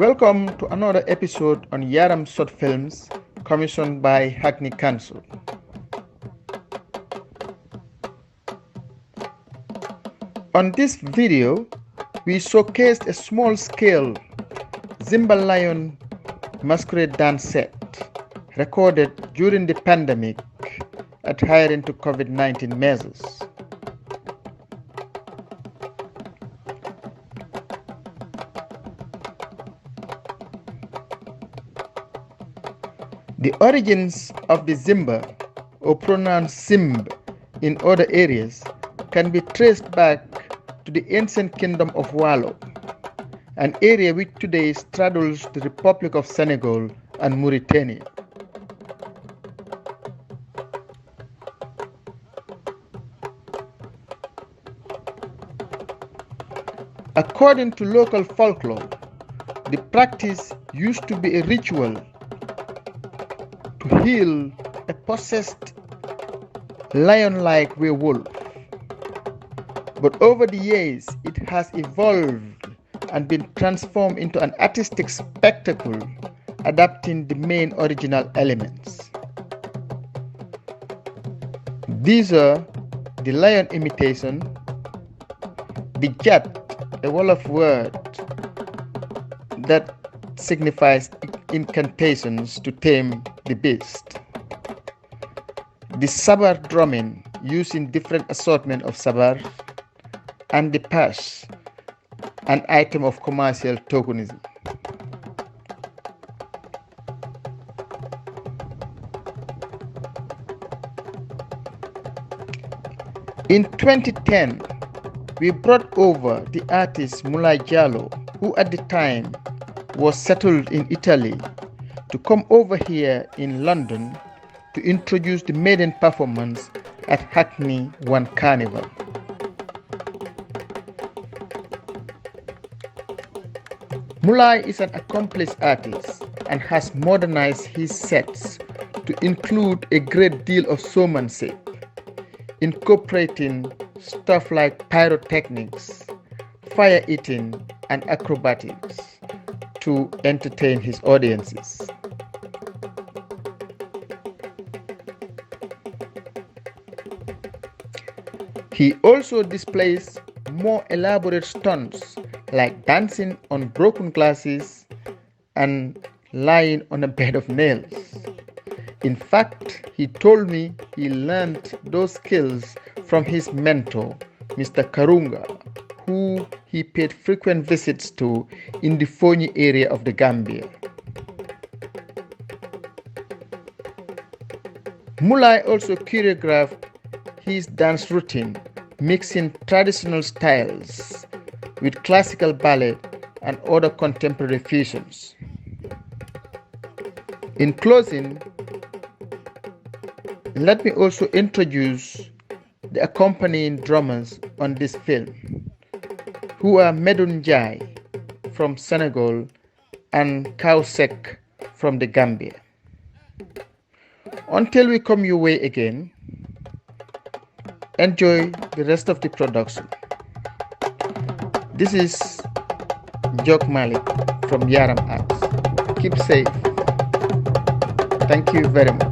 Welcome to another episode on Yaram Short Films commissioned by Hackney Council. On this video, we showcased a small-scale Zimba Lion masquerade dance set recorded during the pandemic adhering to COVID-19 measures. The origins of the Zimba, or pronounced Simb in other areas, can be traced back to the ancient kingdom of Waalo, an area which today straddles the Republic of Senegal and Mauritania. According to local folklore, the practice used to be a ritual to heal a possessed lion-like werewolf. But over the years, it has evolved and been transformed into an artistic spectacle, adapting the main original elements. These are the lion imitation, the jat, a Wolof word that signifies incantations to tame the beast, the sabar drumming used in different assortment of sabar, and the pash, an item of commercial tokenism. In 2010, we brought over the artist Mulai Jallow, who at the time was settled in Italy, to come over here in London to introduce the maiden performance at Hackney One Carnival. Mulai is an accomplished artist and has modernized his sets to include a great deal of showmanship, incorporating stuff like pyrotechnics, fire eating, and acrobatics to entertain his audiences. He also displays more elaborate stunts like dancing on broken glasses and lying on a bed of nails. In fact, he told me he learned those skills from his mentor, Mr. Karunga, who he paid frequent visits to in the Fonyi area of the Gambia. Mulai also choreographed his dance routine, mixing traditional styles with classical ballet and other contemporary fusions. In closing, let me also introduce the accompanying drummers on this film, who are Medun Jai from Senegal and Kausek from the Gambia. Until we come your way again, enjoy the rest of the production. This is Jok Malik from Yaram Arts. Keep safe. Thank you very much.